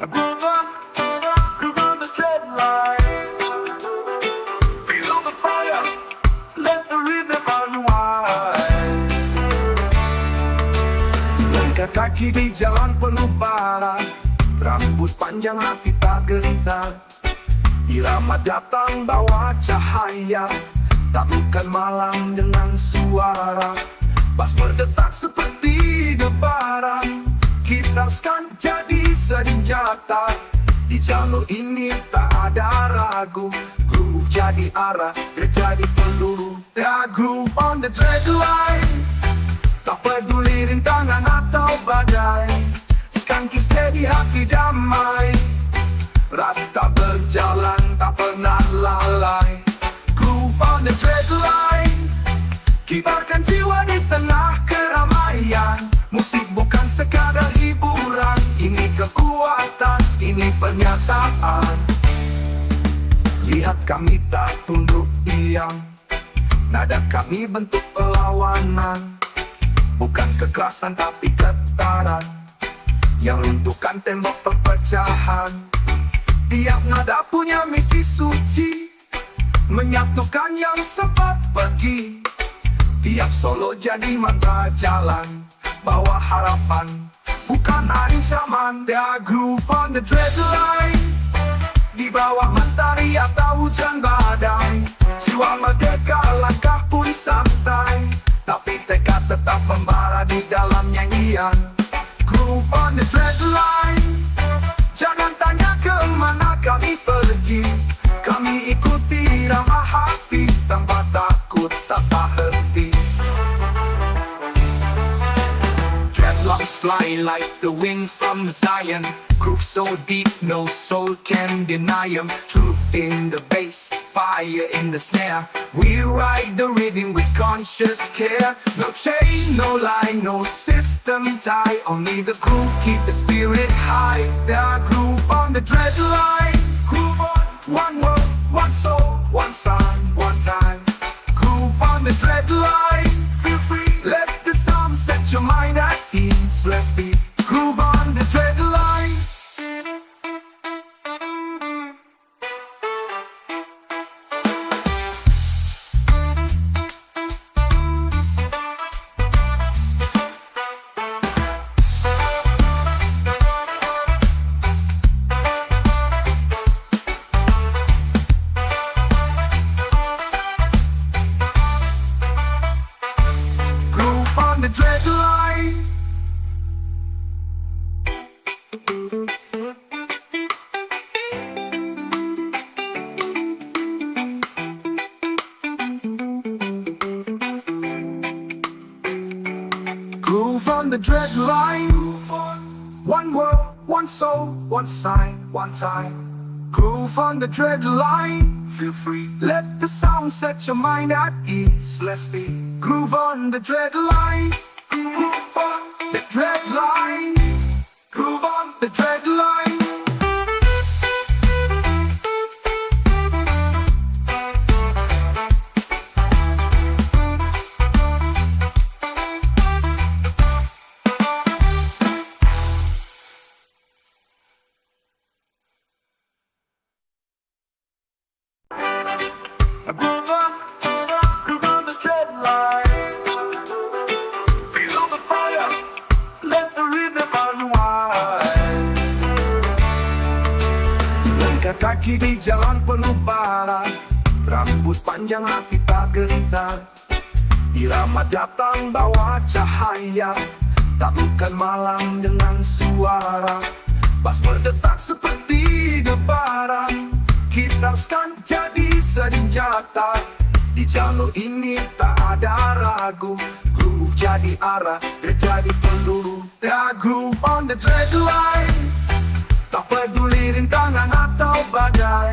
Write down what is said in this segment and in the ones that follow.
Move on, groove on the tread line. Feel the fire, let the rhythm unwind. Langkah kaki di jalan penuh bara, rambut panjang hati tak gentar. Irama datang bawa cahaya, taklukkan malam dengan suara. Bass berdetak seperti debaran, gitar sekan jadi senjata. Di jalur ini tak ada ragu, groove jadi arah, jadi peluru. The groove on the dread line, tak peduli rintangan atau badai. Skanky steady hati damai, rasta berjalan tak pernah lalai. Groove on the dread line, kibarkan jiwa di tengah keramaian. Musik bukan sekadar hiburan, ini kekuatan, ini pernyataan. Lihat kami tak tunduk diam, nada kami bentuk perlawanan. Bukan kekerasan tapi getaran, yang runtuhkan tembok perpecahan. Tiap nada punya misi suci, menyatukan yang sempat pergi. Tiap solo jadi mantra jalan, bawa harapan, bukan ancaman. The groove on the dread line, di bawah mentari atau hujan badai. Jiwa merdeka, langkah pun santai, tapi tekad tetap membara di dalam nyanyian. Groove on the dread line, jangan tanya kemana kami pergi. Kami ikuti irama hati, tanpa takut, tanpa henti. Dreadlocks fly like the wind from Zion. Groove so deep, no soul can deny 'em. Truth in the bass, fire in the snare. We ride the rhythm with conscious care. No chain, no line, no system tie. Only the groove keep the spirit high. The groove on the dread line. Groove on, one word, one soul, one sign, one time. Groove on the dread line. Feel free, let the sound set your mind at ease. Let's be groove on the dread line. Groove on the dread line. Groove on the dread line. One word, one soul, one sign, one time. Groove on the dread line. Feel free, let the sound set your mind at ease. Let's be groove on the dread line. Groove on the dread line. Groove on the dread line. Move on, groove on the tread line. Feel the fire, let the rhythm unwind. Langkah kaki di jalan penuh bara, rambut panjang hati tak gentar. Irama datang bawa cahaya, taklukkan malam dengan suara. Bass berdetak seperti debaran, gitar sekan jadi senjata. Di jalur ini tak ada ragu, groove jadi arah, jadi peluru. The groove on the dread line, tak peduli rintangan atau badai.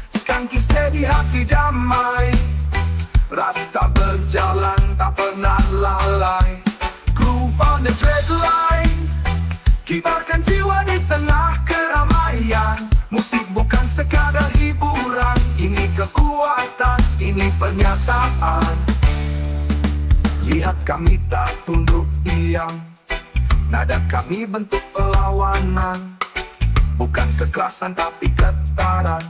Skanky steady hati damai, rasta berjalan tak pernah lalai. Groove on the dread line, kibarkan jiwa di tengah keramaian. Musik bukan sekadar hiburan, ini kekuatan, ini pernyataan. Lihat kami tak tunduk diam, nada kami bentuk perlawanan. Bukan kekerasan tapi getaran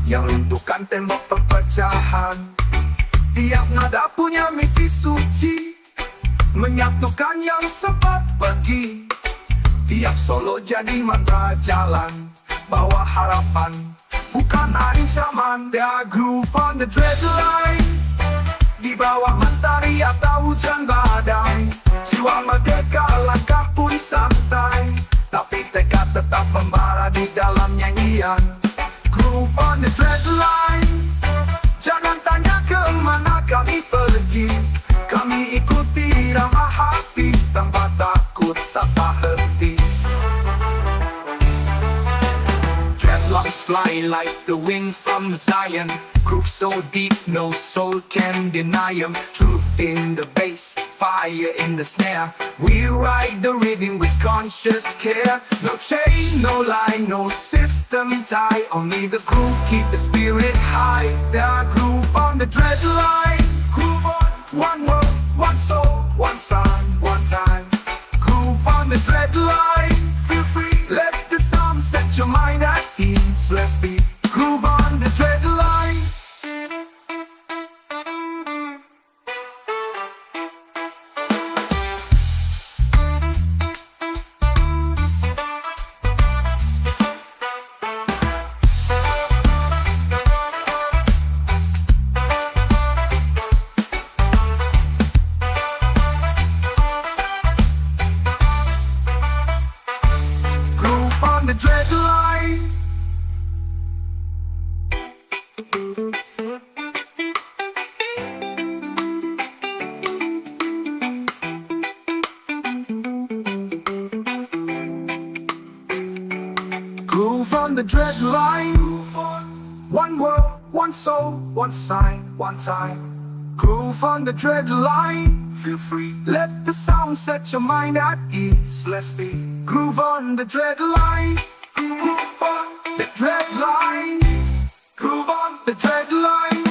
yang runtuhkan tembok perpecahan. Tiap nada punya misi suci, menyatukan yang sempat pergi. Tiap solo jadi mantra jalan, bawa harapan, bukan ancaman. The groove on the dread line, di bawah mentari atau hujan badai. Jiwa merdeka, langkah pun santai, tapi tekad tetap membara di dalam nyanyian. Groove on the dread line, jangan tanya kemana kami pergi. Kami ikuti irama hati, tanpa takut, tanpa henti. Dreadlocks fly like the wind from Zion. Groove so deep, no soul can deny 'em. Truth in the bass, fire in the snare. We ride the rhythm with conscious care. No chain, no line, no system tie. Only the groove keep the spirit high. The groove on the dread line. Groove on, one world, one soul, one sign, one time. Groove on the dread line. Feel free, let the sound set your mind at ease. Let's be groove on the dread line. On the dread line. Groove on the dread line. One world, one soul, one sign, one time. Groove on the dread line. Feel free, let the sound set your mind at ease. Let's be groove on the dread line. Groove on the dread line. Groove on the dread line.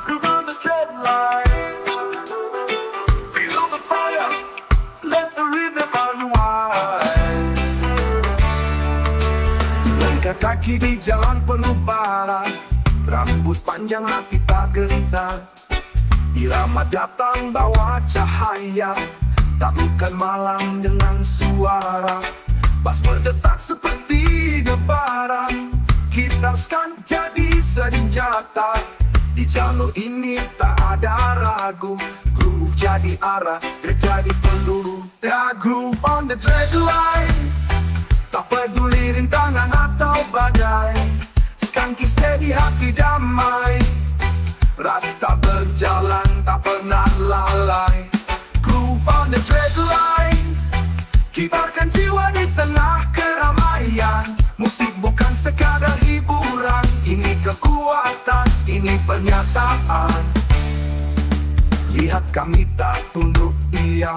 Groove on the dread line. Feel the fire, let the rhythm unwind. Langkah kaki di jalan penuh bara, rambut panjang hati tak gentar. Irama datang bawa cahaya, taklukkan malam dengan suara. Bass berdetak seperti debaran, gitarkan jadi senjata. Di jalur ini tak ada ragu, groove jadi arah, terjadi peluru. The groove on the dread line, tak peduli rintangan atau badai. Skanky steady hati damai, rasta berjalan tak pernah lalai. Groove on the dread line, kibarkan jiwa di tengah keramaian. Musik bukan sekadar hiburan, ini kekuatan, ini pernyataan. Lihat kami tak tunduk diam,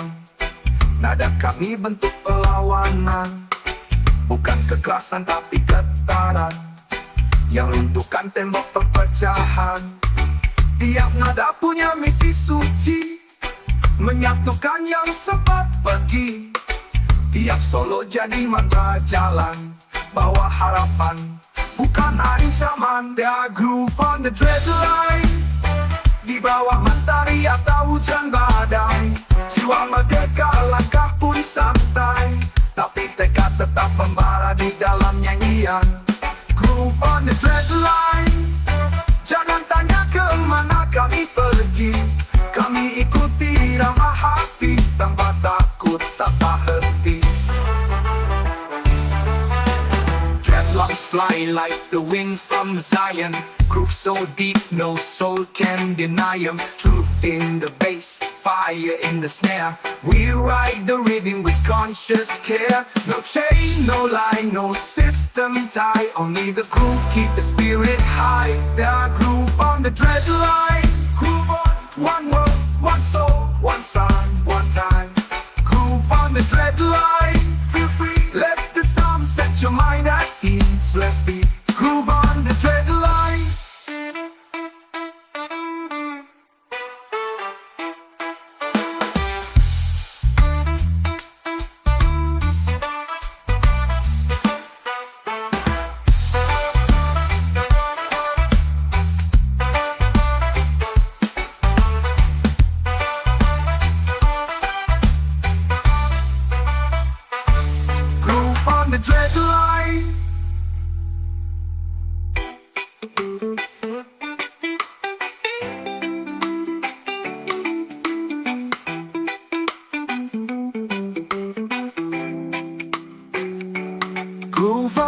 nada kami bentuk perlawanan. Bukan kekerasan tapi getaran yang runtuhkan tembok perpecahan. Tiap nada punya misi suci, menyatukan yang sempat pergi. Tiap solo jadi mantra jalan, bawa harapan, bukan ancaman. The groove on the dread line, di bawah mentari atau hujan badai. Jiwa merdeka, langkah pun santai, tapi tekad tetap membara di dalam nyanyian. Groove on the dread line, jangan tanya kemana kami pergi. Kami ikuti irama hati, tanpa takut, tanpa henti. Dreadlocks fly like the wind from Zion. Groove so deep, no soul can deny 'em. Truth in the bass, fire in the snare. We ride the rhythm with conscious care. No chain, no line, no system tie. Only the groove keep the spirit high. The groove on the dread line. Groove on, one world, one soul, one sign, one time.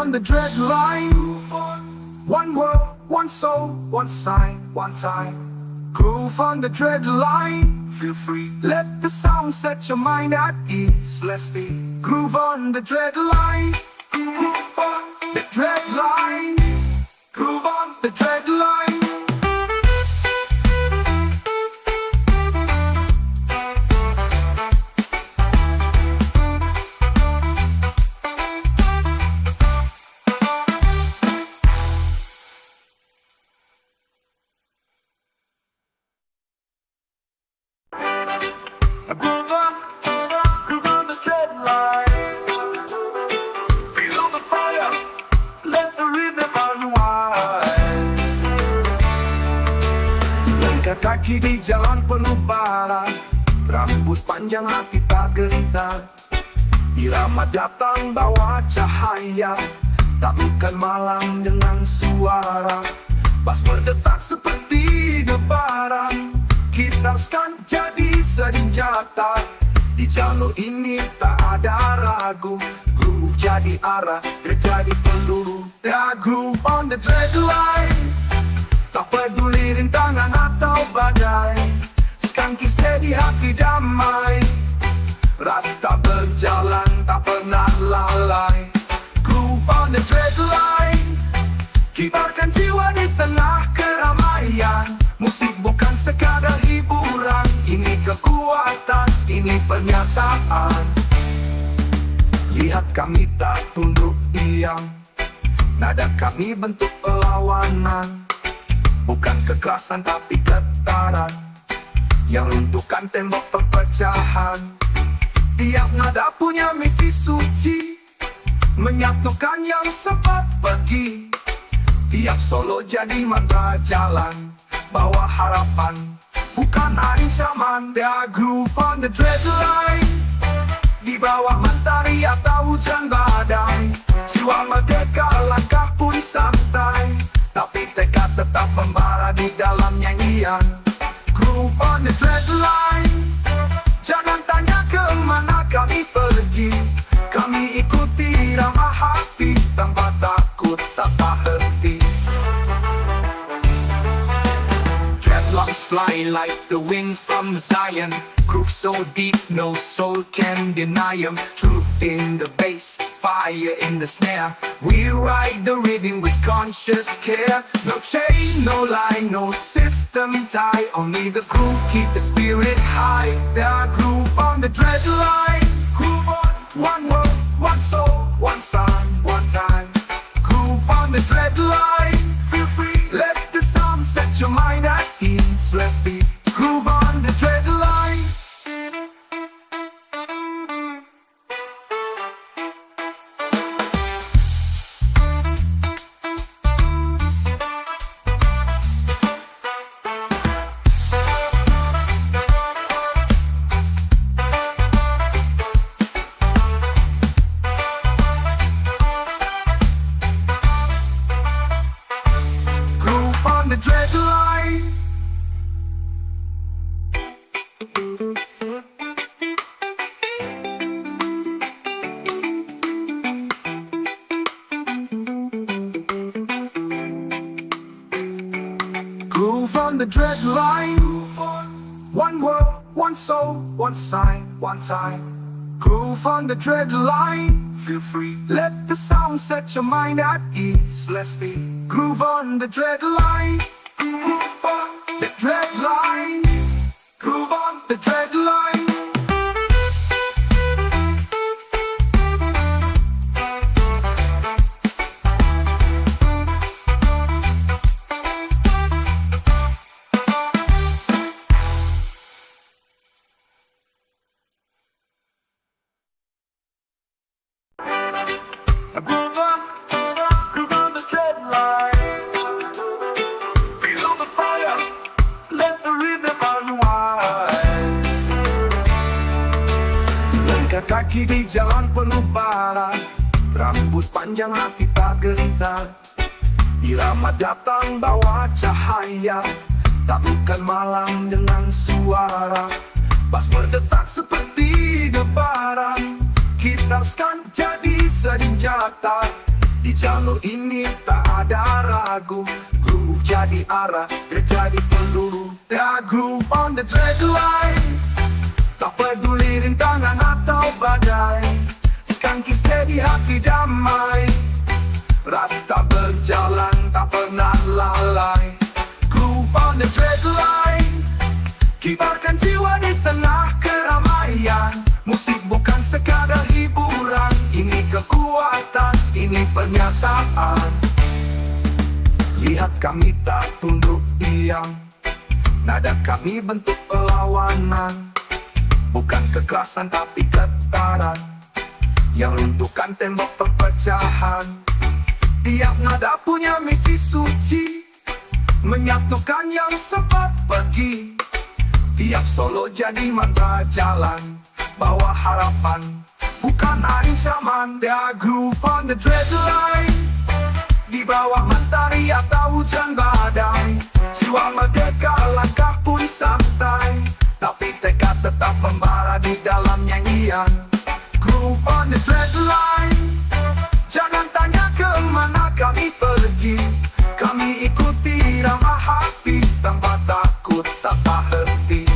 on the dread line. One world, one soul, one sign, one time. Groove on the dread line. Feel free, let the sound set your mind at ease. Let's be groove on the dread line. Groove on the dread line. Groove on the dread line. Groove on the dread line. Feel the fire, let the rhythm unwind. Langkah kaki di jalan penuh bara, rambut panjang hati tak gentar. Irama datang bawa cahaya, taklukkan malam dengan suara. Bas berdetak seperti debaran, gitarkan jadi senjata. Di jalur ini tak ada ragu, groove jadi arah, terjadi peluru. The groove on the dread line. Tak peduli rintangan atau badai, skanky steady hati damai. Rasta berjalan tak pernah lalai. Groove on the dread line. Kibarkan jiwa di tengah keramaian. Musik bukan sekadar hiburan, ini kekuatan, ini pernyataan. Lihat kami tak tunduk diam, nada kami bentuk perlawanan. Bukan kekerasan tapi getaran, yang runtuhkan tembok perpecahan. Tiap nada punya misi suci, menyatukan yang sempat pergi. Tiap solo jadi mantra jalan, bawa harapan, bukan ancaman. The groove on the dread line. Di bawah mentari atau hujan badai, jiwa merdeka langkah pun santai, tapi tekad tetap membara di dalam nyanyian. Groove on the dread line. Jangan tanya kemana kami pergi, kami ikuti irama hati, tanpa takut, tanpa henti. Dreadlocks fly like the wind from Zion, groove so deep no soul can deny 'em. Truth in the bass, fire in the snare, we ride the rhythm with conscious care. No chain, no line, no system tie, only the groove keep the spirit high. The groove on the dread line. Groove on, one world, one soul, one sun, one time. Groove on the dread line. Feel free, let the sound set your mind at ease. Let's be groove on the dread line. Groove on the dread line. Groove on the dread line. One world, one soul, one sign, one time. Groove on the dread line. Feel free, let the sound set your mind at ease. Let's be groove on the dread line. Groove on the dread line. Groove on the dread line. Groove on the dread line. Feel the fire, let the rhythm unwind. Langkah kaki di jalan penuh bara, rambut panjang hati tak gentar. Irama datang bawa cahaya, taklukkan malam dengan suara. Bas berdetak seperti debaran, gitarkan jadi senjata. Di jalur ini tak ada ragu. Groove jadi arah, terjadi peluru. The groove on the dread line. Tak peduli rintangan atau badai, skanky steady hati damai. Rasta berjalan tak pernah lalai. Groove on the dread line. Kibarkan jiwa di tengah keramaian. Musik bukan sekadar hiburan, ini kekuatan, ini pernyataan. Lihat kami tak tunduk diam, nada kami bentuk perlawanan. Bukan kekerasan tapi getaran yang runtuhkan tembok perpecahan. Tiap nada punya misi suci, menyatukan yang sempat pergi. Tiap solo jadi mantra jalan, bawa harapan, bukan ancaman. The groove on the dread line. Di bawah mentari atau hujan badai, jiwa merdeka langkah pun santai, tapi tekad tetap membara di dalam nyanyian. Groove on the dread line. Jangan tanya kemana kami pergi, kami ikuti irama hati tanpa takut, tanpa henti.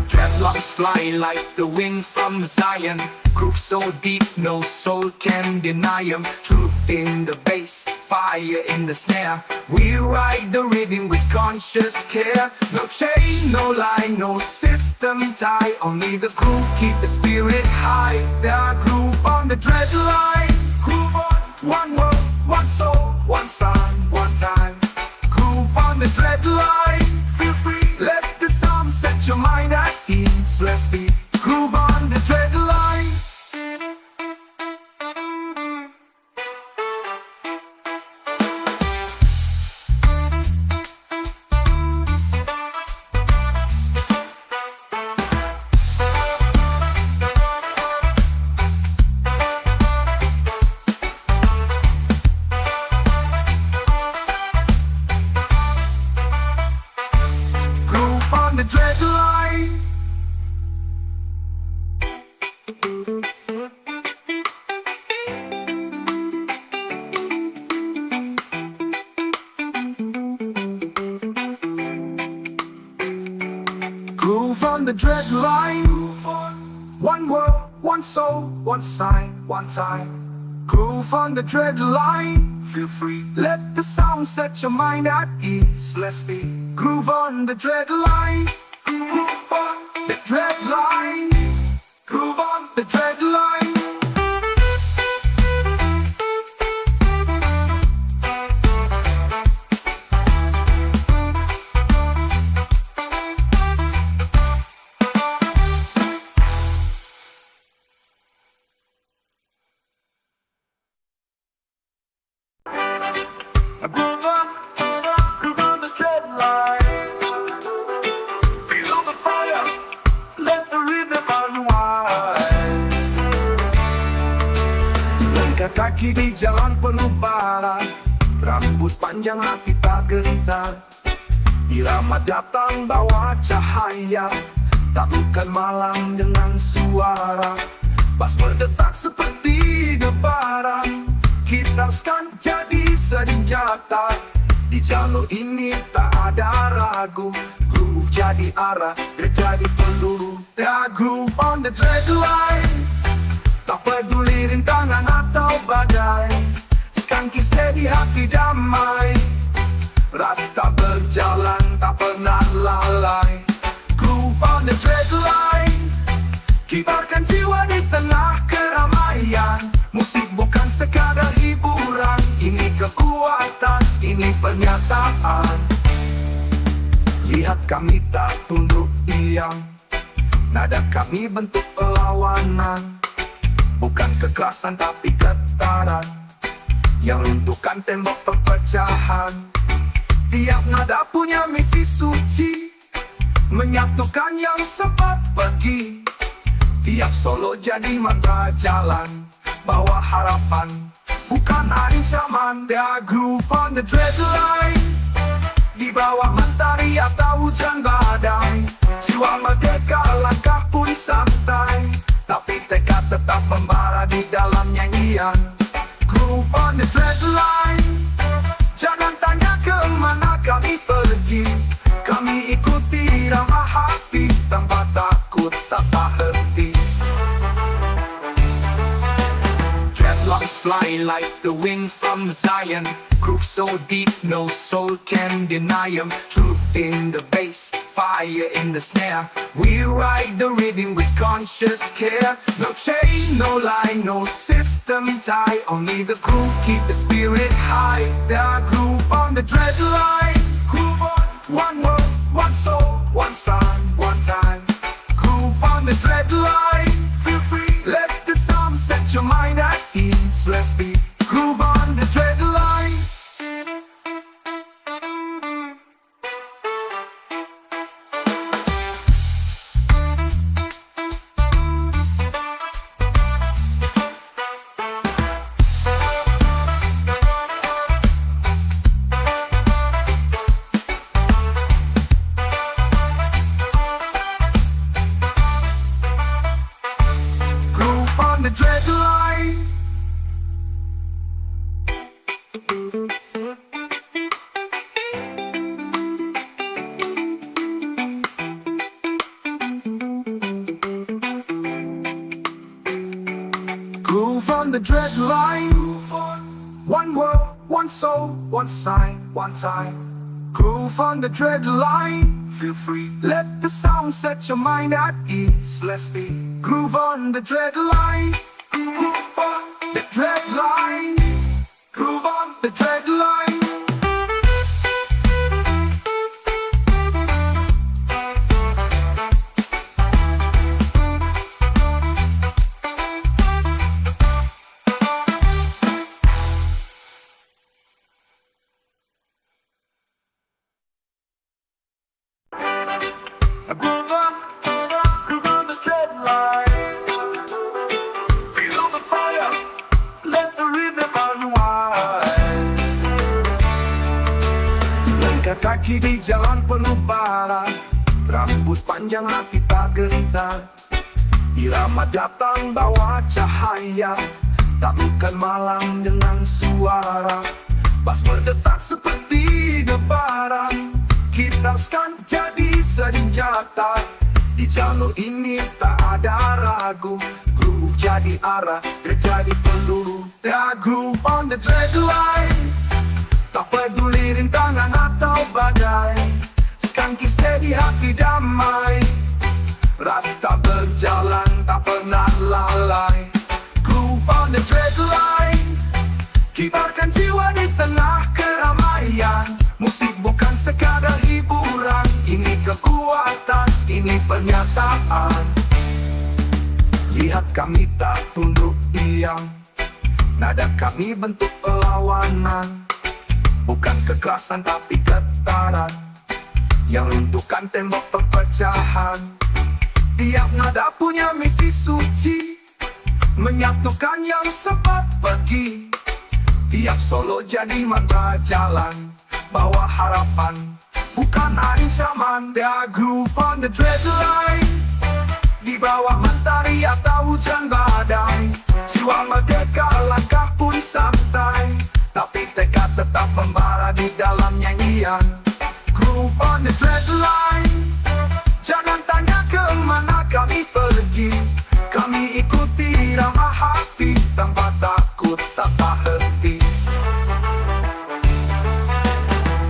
Dreadlocks fly like the wind from Zion. Groove so deep, no soul can deny 'em. Truth in the bass, fire in the snare. We ride the rhythm with conscious care. No chain, no line, no system tie. Only the groove keep the spirit high. The groove on the dread line. Groove on, one world, one soul, one sun, one time. Groove on the dread line. Feel free, let the sound set your mind at ease. Let's be groove on the dread line. The dread line. Groove on the dread line. One world, one soul, one sign, one time. Groove on the dread line. Feel free, let the sound set your mind at ease. Let's be groove on the dread line. Groove on the dread line. Groove on the dread line. Groove on the dread line. Feel the fire, let the rhythm unwind. Langkah kaki di jalan penuh bara, rambut panjang hati tak gentar. Irama datang bawa cahaya, taklukkan malam dengan suara. Bass berdetak seperti debaran, gitar jadi senjata. Di jalur ini tak ada ragu. Groove jadi arah, terjadi peluru. The groove on the dread line. Tak peduli rintangan atau badai, skanky steady hati damai. Rasta berjalan tak pernah lalai. Groove on the dread line. Kibarkan jiwa di tengah keramaian. Musik bukan sekadar hiburan, ini kekuatan, ini pernyataan. Lihat kami tak tunduk diam, nada kami bentuk perlawanan. Bukan kekerasan tapi getaran yang runtuhkan tembok perpecahan. Tiap nada punya misi suci, menyatukan yang sempat pergi. Tiap solo jadi mantra jalan, bawa harapan, bukan ancaman. The groove on the dread line. Di bawah mentari atau hujan badai, jiwa merdeka langkah pun santai, tapi tekad tetap membara di dalam nyanyi. fly like the wind from Zion. Groove so deep, no soul can deny 'em. Truth in the bass, fire in the snare. We ride the rhythm with conscious care. No chain, no line, no system tie. Only the groove keep the spirit high. The groove on the dread line. Groove on, one word, one soul, one sound, one time. Groove on the dread line. Feel free, let the sound set your mind at ease. Let's be groove on the dread line. The dread line. Groove on the dread line. One word, one soul, one sign, one time. Groove on the dread line. Feel free, let the sound set your mind at ease. Let's be groove on the dread line. Groove on the dread line. Groove on the dread line. Groove on the dread line. Feel the fire, let the rhythm unwind. Langkah kaki di jalan penuh bara, rambut panjang hati tak gentar. Irama datang bawa cahaya, taklukkan malam dengan suara. Bas berdetak seperti debaran, gitarkan jadi senjata. Di jalur ini tak ada ragu, groove jadi arah, jadi peluru. The groove on the dread line. Tak peduli rintangan atau badai, skanky steady hati damai. Rasta berjalan tak pernah lalai. Groove on the dread line. Kibarkan jiwa di tengah keramaian. Musik bukan sekadar hiburan, ini kekuatan, ini pernyataan. Lihat kami tak tunduk diam, nada kami bentuk perlawanan. Bukan kekerasan tapi getaran, yang runtuhkan tembok perpecahan. Tiap nada punya misi suci, menyatukan yang sempat pergi. Tiap solo jadi mata jalan, bawa harapan, bukan ancaman. The groove on the dread line. Di bawah mentari atau hujan badai, jiwa merdeka langkah pun santai, tapi tekad tetap membara di dalam nyanyian. Groove on the dread line. Jangan tanya kemana kami pergi, kami ikuti irama hati, tanpa takut, tanpa henti.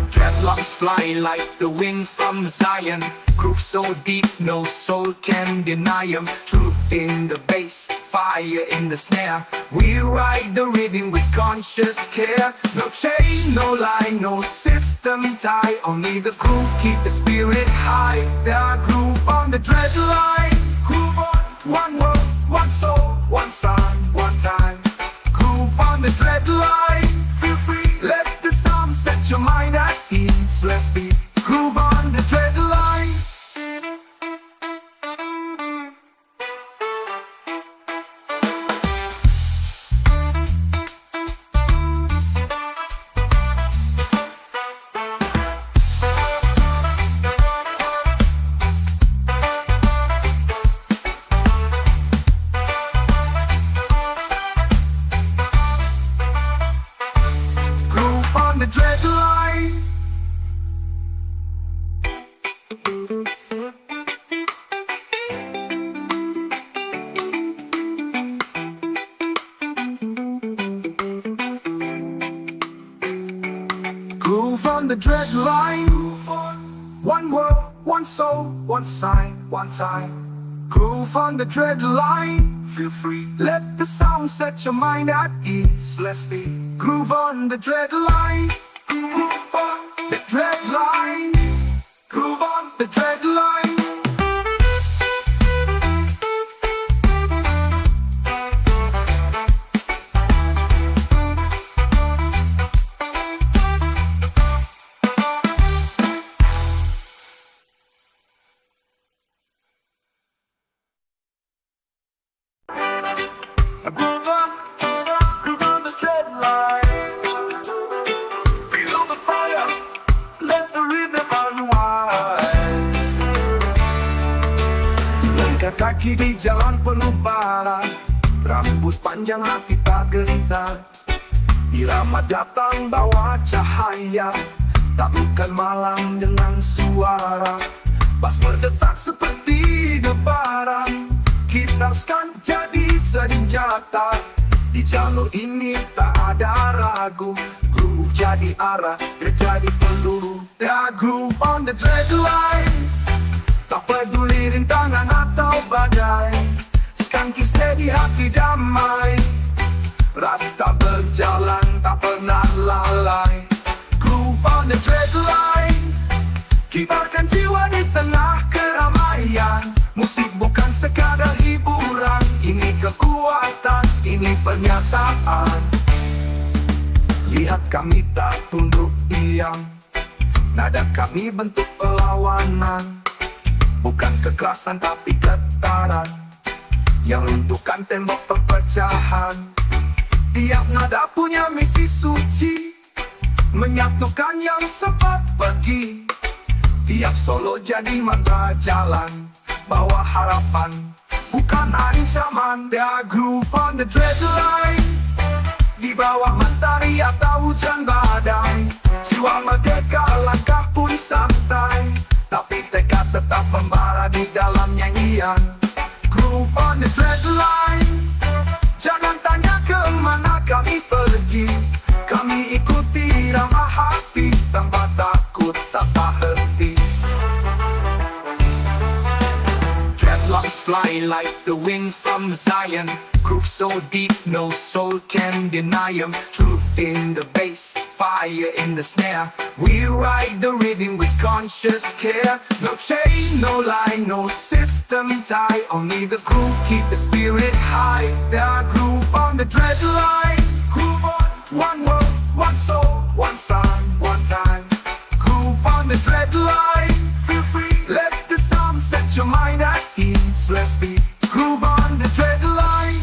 Dreadlocks fly like the wind from Zion. Groove so deep, no soul can deny 'em. Truth in the bass, fire in the snare. We ride the rhythm with conscious care. No chain, no line, no system tie. Only the groove keep the spirit high. The groove on the dread line. Groove on, one word, one soul, one sound, one time. Groove on the dread line. Feel free, let the sound set your mind at ease. Let's be groove on the dread line. the dread line. One world, one soul, one sign, one time. Groove on the dread line. Feel free, let the sound set your mind at ease. Let's be groove on the dread line. Groove on the dread line. Groove on the dread line. Groove on the dread line. Feel the fire, let the rhythm unwind. Langkah kaki di jalan penuh bara, rambut panjang hati tak gentar. Irama datang bawa cahaya, taklukkan malam dengan suara. Bas berdetak seperti debaran, gitarkan jadi senjata. Di jalur ini tak ada ragu, groove jadi arah, terjadi peluru. The groove on the dread line. Tak peduli rintangan atau badai, skanky steady hati damai. Rasta berjalan tak pernah lalai. Groove on the dread line. Kibarkan jiwa di tengah keramaian. Musik bukan sekadar hiburan, ini kekuatan, ini pernyataan. Lihat kami tak tunduk diam, nada kami bentuk perlawanan. Bukan kekerasan tapi getaran, yang runtuhkan tembok perpecahan. Tiap nada punya misi suci, menyatukan yang sempat pergi. Tiap solo jadi mantra jalan, bawa harapan, bukan ancaman. The groove on the dread line. Di bawah mentari atau hujan badai, jiwa merdeka langkah pun santai, tapi tekad tetap membara di dalam nyanyian. Groove on the dread line. Jangan tanya kemana kami pergi, kami ikuti irama hati, tanpa takut tak henti. Dreadlocks fly like the wind from Zion, groove so deep no soul can deny 'em. Truth in the bass, fire in the snare, we ride the rhythm with conscious care. No chain, no line, no system tie, only the groove keep the spirit high. The groove on the dread line. Groove on, one world, one soul, one sign, one time. Groove on the dread line. Feel free, let the sound set your mind at ease. Let's be groove on the dread line.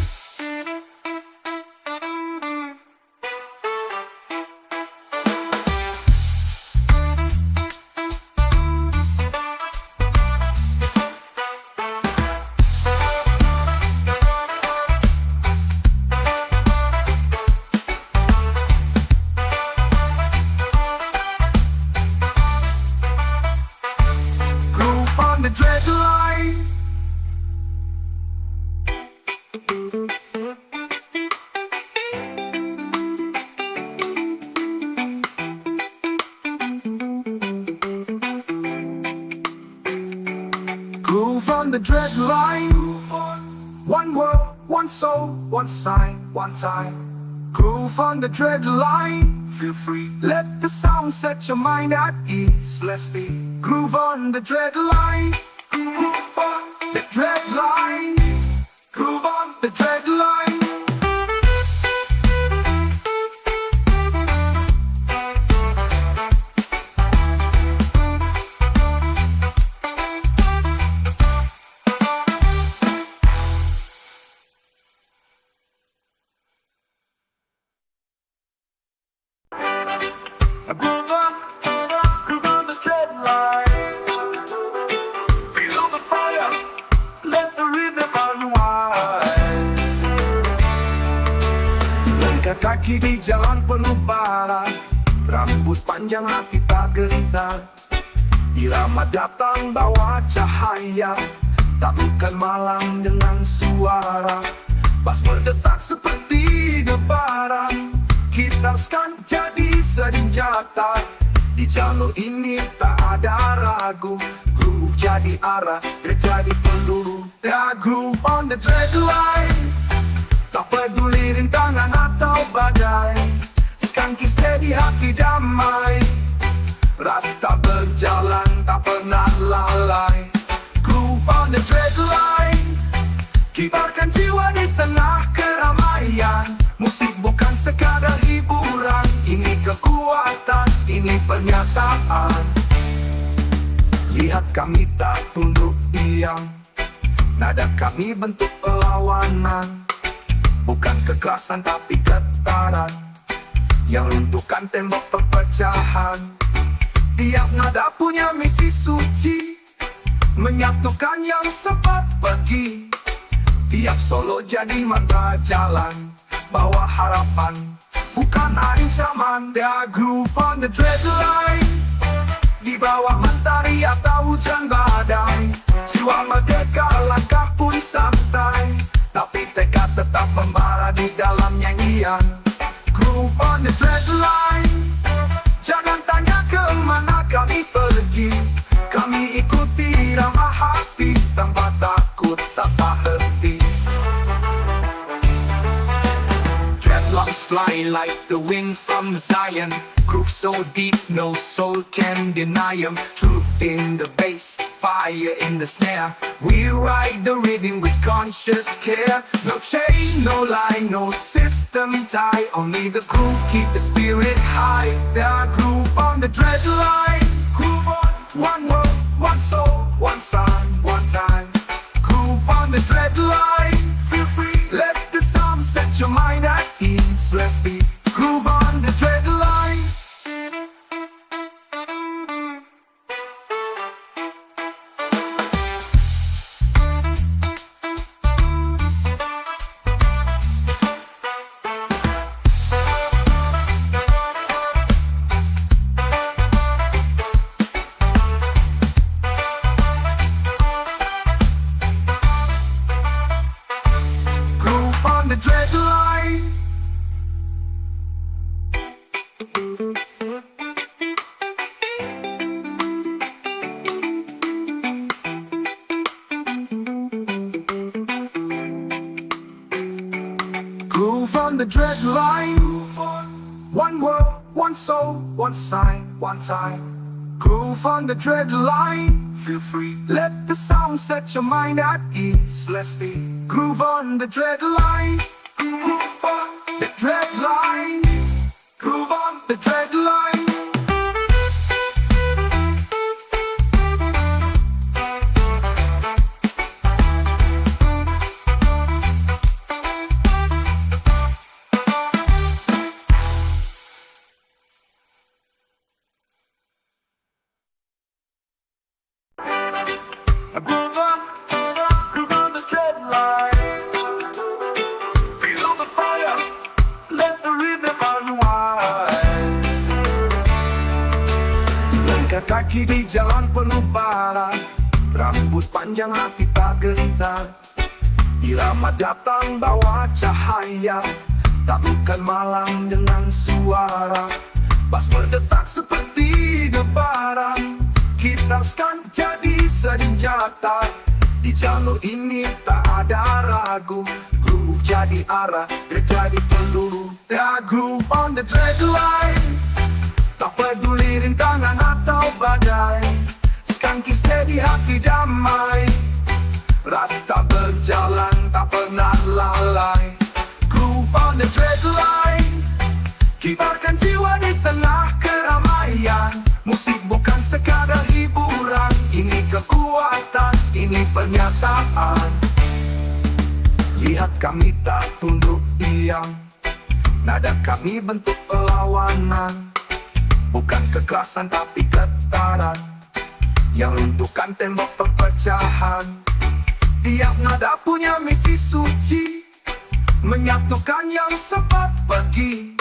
Groove on the dread line. Groove on the dread line. One world, one soul, one sign, one time. Groove on the dread line. Feel free, let the sound set your mind at ease. Let's be groove on the dread line. Groove on the dread line. Groove on the dread line. Groove on the dread line. Feel the fire, let the rhythm unwind. Langkah kaki di jalan penuh bara, rambut panjang hati tak gentar. Irama datang bawa cahaya, taklukkan malam dengan suara. Bas berdetak seperti debaran, gitarkan jadi senjata. Di jalur ini tak ada ragu, groove jadi arah, terjadi peluru. The groove on the dread line, tak peduli rintangan atau badai. Skanky steady hati damai, rasta berjalan tak pernah lalai. Groove on the dread line, kibarkan jiwa di tengah keramaian. Musik bukan sekadar hiburan, ini kekuatan, ini pernyataan. Lihat kami tak tunduk diam, nada kami bentuk perlawanan. Bukan kekerasan tapi getaran, yang runtuhkan tembok perpecahan. Tiap nada punya misi suci, menyatukan yang sempat pergi. Tiap solo jadi mantra jalan, bawa harapan, bukan ancaman. The groove on the dread line, di bawah mentari atau hujan badai. Jiwa merdeka, langkah pun santai, tapi tekad tetap membara di dalam nyanyian. Groove on the dread line, jangan tanya kemana kami pergi. Kami ikuti irama hati, tanpa takut, tanpa henti. Dreadlocks fly like the wind from Zion. Groove so deep, no soul can deny 'em. Truth in the bass, fire in the snare. We ride the rhythm with conscious care. No chain, no line, no system tie. Only the groove keep the spirit high. The groove on the dread line. Groove on, one world, one soul, one sun, one time. Groove on the dread line. Feel free, let the sound set your mind at ease. Let's be groove on the dread line. The dread line. Groove on the dread line. One world, one soul, one sign, one time. Groove on the dread line. Feel free, let the sound set your mind at ease. Let's be groove on the dread line. Groove on the dread line. Groove on the dread line. Groove on the dread line. Feel the fire, let the rhythm unwind. Langkah kaki di jalan penuh bara, rambut panjang hati tak gentar. Irama datang bawa cahaya, taklukkan malam dengan suara. Bas berdetak seperti debaran, gitarkan jadi senjata. Di jalur ini tak ada ragu, groove jadi arah, terjadi peluru. The groove on the dread line, tak peduli rintangan atau badai. Skanky steady hati damai, rasta berjalan tak pernah lalai. Groove on the dread line, kibarkan jiwa di tengah keramaian. Musik bukan sekadar hiburan, ini kekuatan, ini pernyataan. Lihat kami tak tunduk diam, nada kami bentuk perlawanan. Bukan kekerasan tapi getaran, yang runtuhkan tembok perpecahan. Tiap nada punya misi suci, menyatukan yang sempat pergi.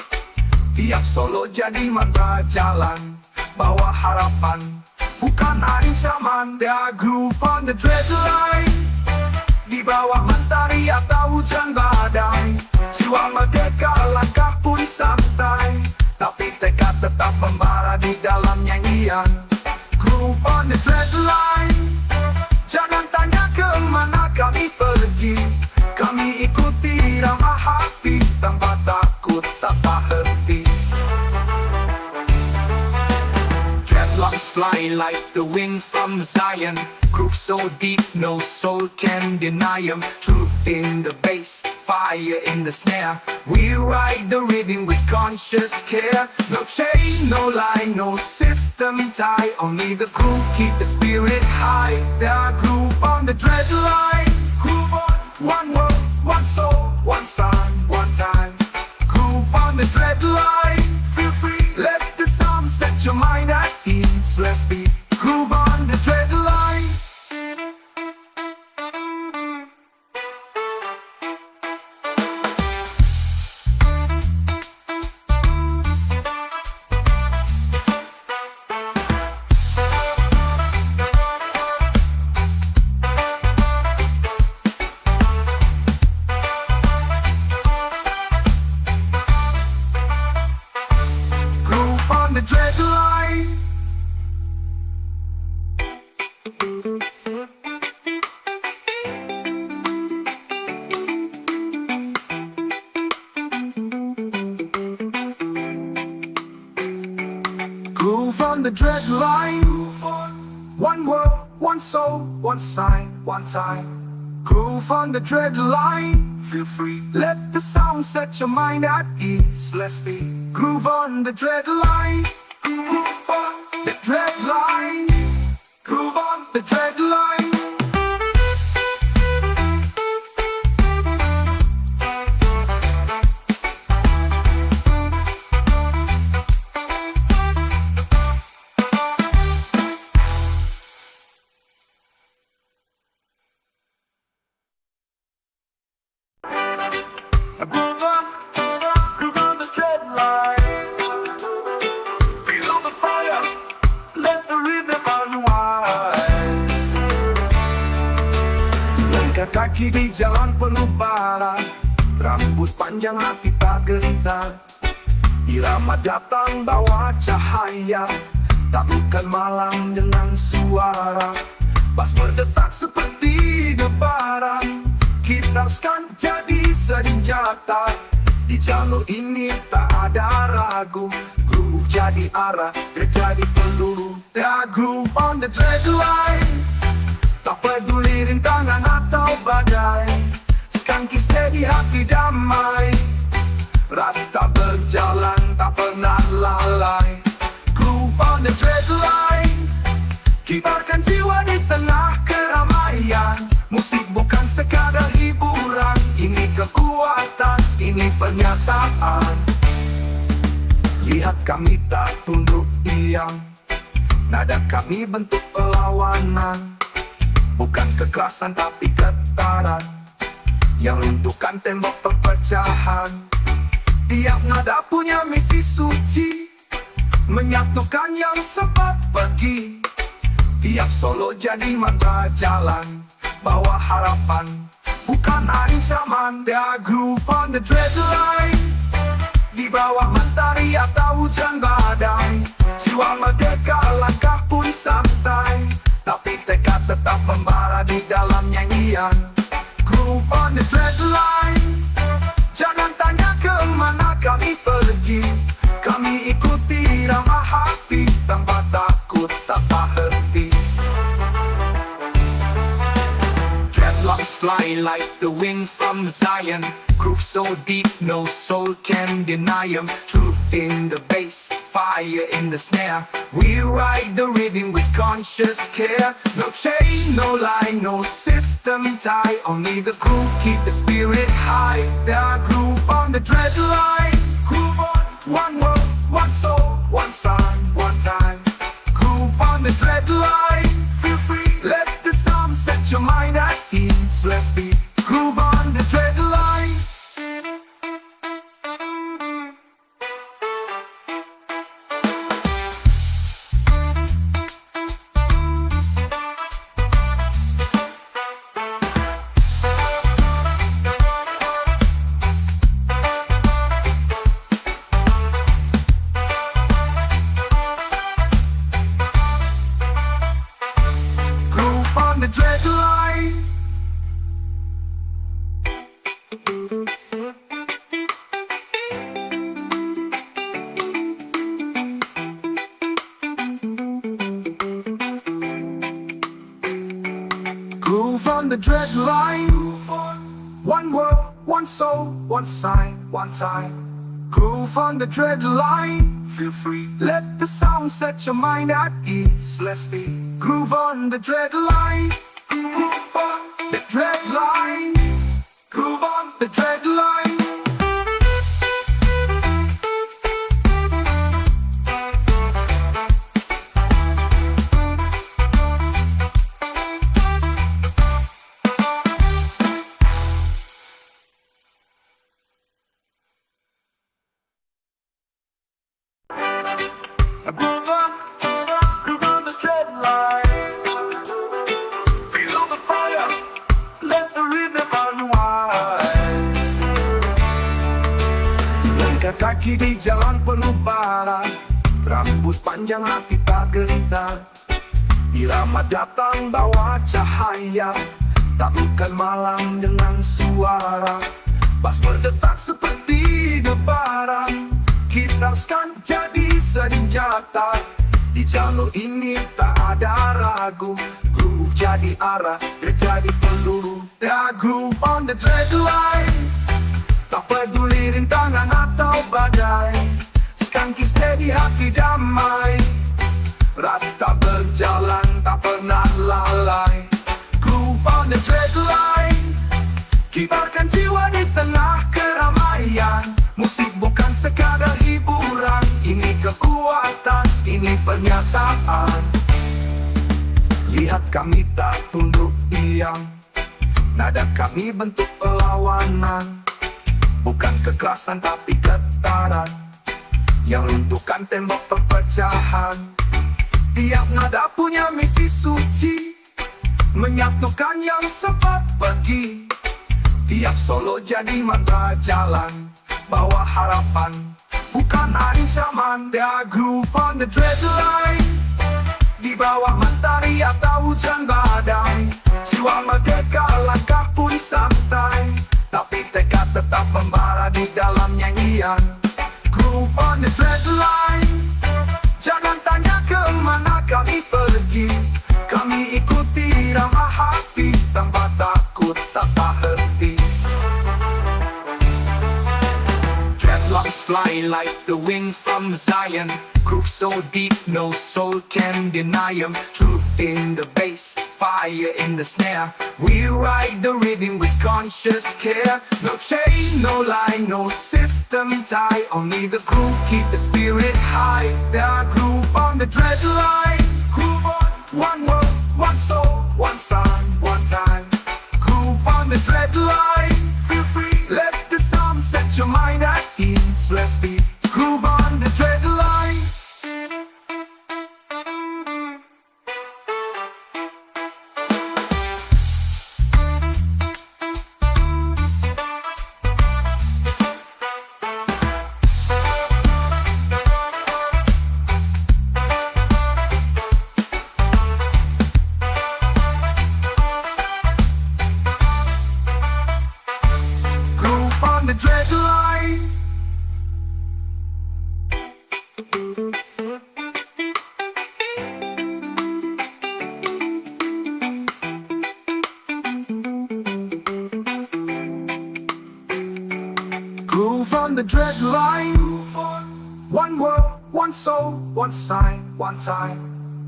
Tiap solo jadi mantra jalan, bawa harapan, bukan ancaman. The groove on the dread line, di bawah mentari atau hujan badai. Jiwa merdeka, langkah pun santai, tapi tekad tetap membara di dalam nyanyi. nyanyian. Groove on the dreadline. Jangan tanya kemana kami pergi, kami ikuti irama hati tanpa takut, tanpa henti. Dreadlocks fly like the wind from Zion. Groove so deep, no soul can deny 'em. Truth in the bass, fire in the snare. We ride the rhythm with conscious care. No chain, no line, no system tie. Only the groove keep the spirit high. The groove on the dread line. Groove on, one word, one soul, one sign, one time. Groove on the dread line. Feel free, let the sound set your mind at ease. Let's be groove on the dread line. The dread line. Groove on the dread line. One world, one soul, one sign, one time. Groove on the dread line. Feel free, let the sound set your mind at ease. Let's be groove on the dread line. Groove on the dread line. Groove on the dread line. Groove on the dread line. Feel the fire, let the rhythm unwind. Langkah kaki di jalan penuh bara, rambut panjang hati tak gentar. Irama datang bawa cahaya, taklukkan malam dengan suara. Bass berdetak seperti debaran, gitarkan jadi senjata. Di jalur ini tak ada ragu, groove jadi arah, terjadi peluru. The groove on the dread line. Tak peduli rintangan atau badai, skanky steady hati damai. Rasta berjalan tak pernah lalai. Groove on the dread line. Kibarkan jiwa di tengah keramaian. Musik bukan sekadar hiburan, ini kekuatan, ini pernyataan. Lihat kami tak tunduk diam, nada kami bentuk perlawanan. Bukan kekerasan tapi getaran, yang runtuhkan tembok perpecahan. Tiap nada punya misi suci, menyatukan yang sempat pergi. Tiap solo jadi mantra jalan, bawa harapan, bukan ancaman. The groove on the dread line. Di bawah mentari atau hujan badai, jiwa merdeka, langkah pun santai, tapi tekad tetap membara di dalam nyanyian. Groove on the dread line. Jangan tanya kemana kami pergi, kami ikuti irama hati tanpa takut, tanpa henti. Dreadlocks fly like the wind from Zion. Groove so deep, no soul can deny 'em. Truth in the bass, fire in the snare. We ride the rhythm with conscious care. No chain, no line, no system tie. Only the groove keep the spirit high. The groove on the dread line. Groove on, one word, one soul, one sign, one time. Groove on the dread line. Feel free, let the sound set your mind at ease. Let's be groove on the dread line. on the dread line. Groove on the dread line. One world, one soul, one sign, one time. Groove on the dread line. Feel free, let the sound set your mind at ease. Let's be groove on the dread line. Groove on the dread line. Groove on the dread line. Groove on the dread line. Feel the fire, let the rhythm unwind. Langkah kaki di jalan penuh bara, rambut panjang hati tak gentar. Irama datang bawa cahaya, taklukkan malam dengan suara. Bas berdetak seperti debaran, gitarkan jadi senjata. Di jalur ini tak ada ragu, groove jadi arah, terjadi peluru. Ya groove on the dread line. Tak peduli rintangan atau badai, skanky steady hati damai. Rasta berjalan tak pernah lalai. Groove on the dread line. Kibarkan jiwa di tengah keramaian. Musik bukan sekadar hiburan, ini kekuatan, ini pernyataan. Lihat kami tak tunduk diam, nada kami bentuk perlawanan. Bukan kekerasan tapi getaran, yang runtuhkan tembok perpecahan. Tiap nada punya misi suci, menyatukan yang sempat pergi. Tiap solo jadi mantra jalan, bawa harapan, bukan ancaman. Dia groove on the dread line. Di bawah mentari atau hujan badai, jiwa merdeka langkah pun santai, tapi tekad tetap membara di dalam nyanyian. Groove on the dread line. Jangan tanya kemana kami pergi, kami ikuti irama hati, tanpa takut tanpa henti. Dreadlocks fly like the wind from Zion, groove so deep no soul can deny 'em. Truth in the bass, fire in the snare, we ride the rhythm with conscious care. No chain, no line, no system tie, only the groove keep the spirit high. There groove on the dread line. Groove on, one world, one soul, one sound, one time. Groove on the dread line. Feel free, let the sound set your mind at ease. Let's be groove on the dread line. Groove on the dread line. Groove on the dread line. One world, one soul, one sign, one time.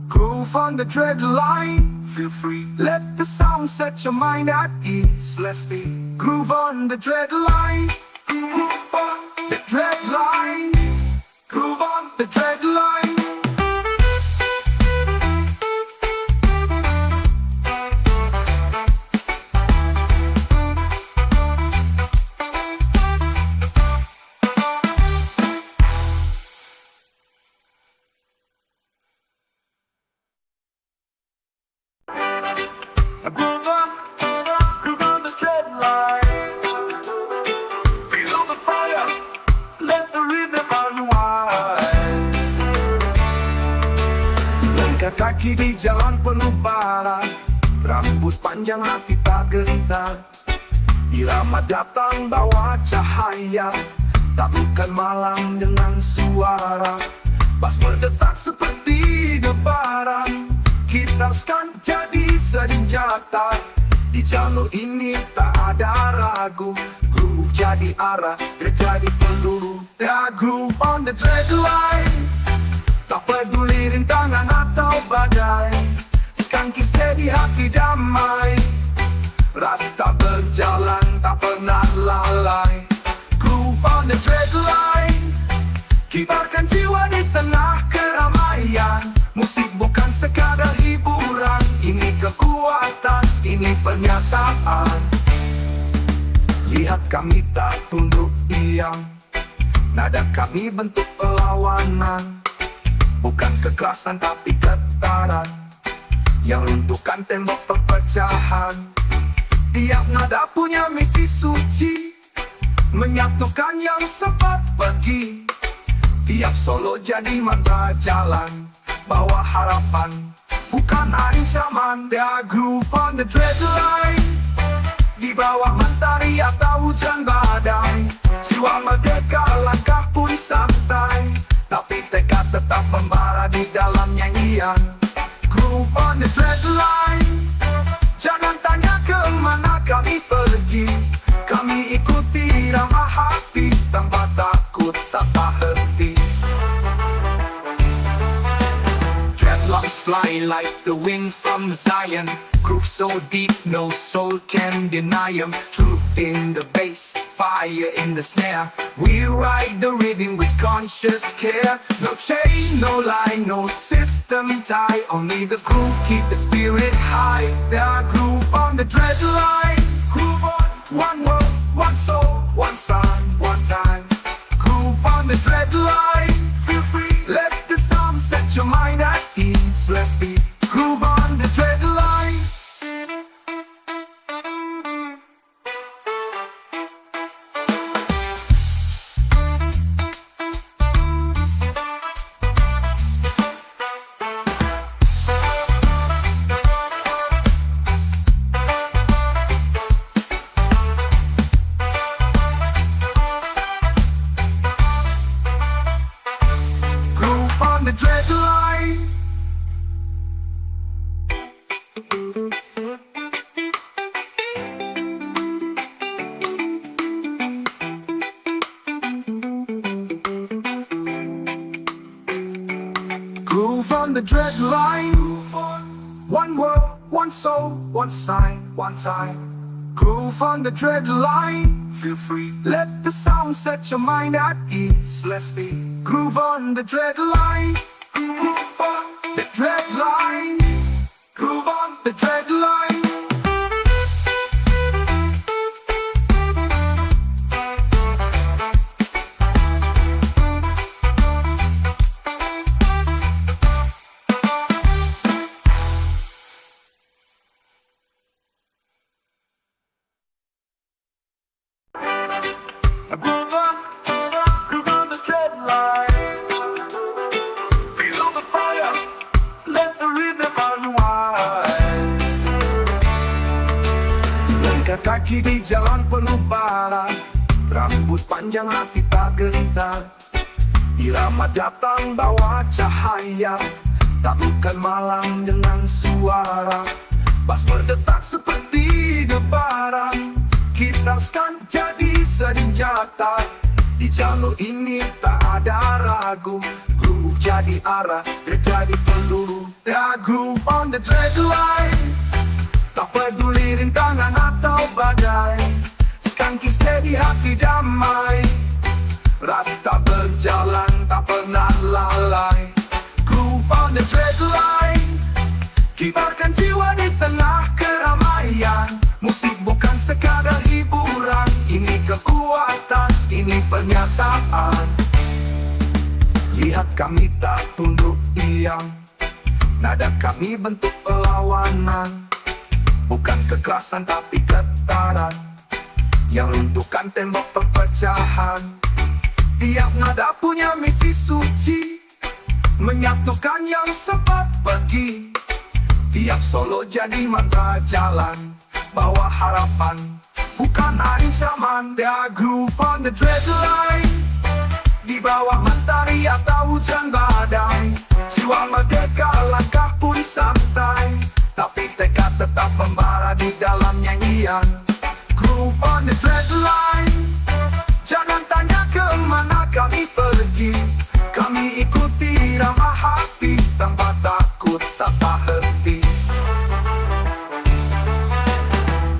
Groove on the dread line. Feel free, let the sound set your mind at ease. Let's be groove on the dread line. Groove on the dread line. Groove on the dread line. Groove on the dread line. Feel the fire, let the rhythm unwind. Langkah kaki di jalan penuh bara, Rambut panjang hati tak gentar. Irama datang bawa cahaya, taklukkan malam dengan suara. Bas berdetak seperti debaran, gitarkan jadi senjata. Di jalur ini tak ada ragu, groove jadi arah, terjadi peluru. The groove on the thread line, tak peduli rintangan atau badai. Skanky steady hati damai, rasta berjalan tak pernah lalai. Groove on the thread line, kibarkan jiwa di tengah keramaian. Musik bukan sekadar hiburan, ini kekuatan, ini pernyataan. Lihat kami tak tunduk diam, nada kami bentuk perlawanan. Bukan kekerasan tapi getaran, yang runtuhkan tembok perpecahan. Tiap nada punya misi suci, menyatukan yang sempat pergi. Tiap solo jadi mantra jalan, bawa harapan, bukan ancaman. The groove on the thread line, di bawah mentari atau hujan badai. Jiwa merdeka, langkah pun santai, tapi tekad tetap membara di dalam nyanyian. Groove on the thread line, jangan tanya kemana kami pergi. Kami ikuti irama hati, tanpa takut, tanpa henti. Dreadlocks fly like the wind from Zion. Groove so deep, no soul can deny 'em. Truth in the bass, fire in the snare. We ride the rhythm with conscious care. No chain, no line, no system tie. Only the groove keep the spirit high. The groove on the dread line. Groove on, one world, one soul, one sign, one time. Groove on the dread line. Feel free, let the sound set your mind at ease. Let's be groove on the dread line. Groove on the dread line. Groove on the dread line. One world, one soul, one sign, one time. Groove on the dread line. Feel free, let the sound set your mind at ease. Let's be groove on the dread line. Groove on the dread line. Groove on the dread line. Groove on the thread line. Feel the fire, let the rhythm unwind. Langkah kaki di jalan penuh bara, rambut panjang hati tak gentar. Irama datang bawa cahaya, taklukkan malam dengan suara. Bas berdetak seperti debaran, gitarkan jadi senjata. Di jalur ini tak ada ragu, groove jadi arah, terjadi peluru. The groove on the thread line, tak peduli rintangan atau badai. Skanky steady hati damai, rasta berjalan tak pernah lalai. Groove on the thread line, kibarkan jiwa di tengah keramaian. Musik bukan sekadar hiburan, ini kekuatan, ini pernyataan. Lihat kami tak tunduk diam, nada kami bentuk perlawanan. Bukan kekerasan tapi getaran, yang runtuhkan tembok perpecahan. Tiap nada punya misi suci, menyatukan yang sempat pergi. Tiap solo jadi mantra jalan, bawa harapan, bukan ancaman. The groove on the dread line, di bawah mentari atau hujan badai. Jiwa merdeka, langkah pun santai, tapi tekad tetap membara di dalam nyanyian. Groove on the dread line, jangan tanya kemana kami pergi, kami ikuti irama hati tanpa takut, tanpa henti.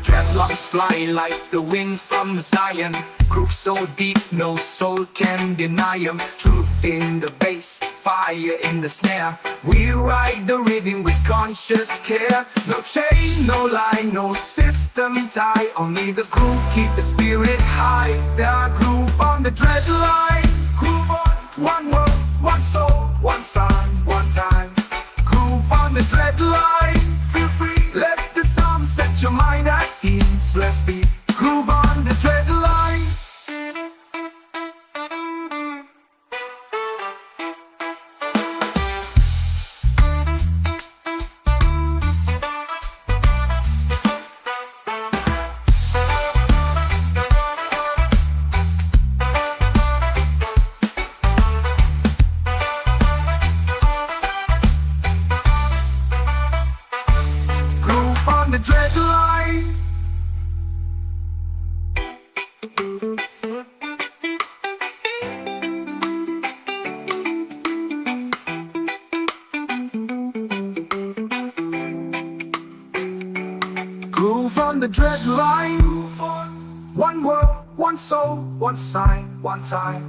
Dreadlocks fly like the wind from Zion, groove so deep no soul can deny 'em. Truth in the bass, fire in the snare, we ride the rhythm with conscious care. No chain, no line, no system tie, only the groove keep the spirit high. The groove on the dread line, groove on, one world, one soul, one sun, one time. Groove on the dread line, feel free, let the sound set your mind at ease. Let's be groove on the dread line. The dread line. Groove on the dread line. One world, one soul, one sign, one time.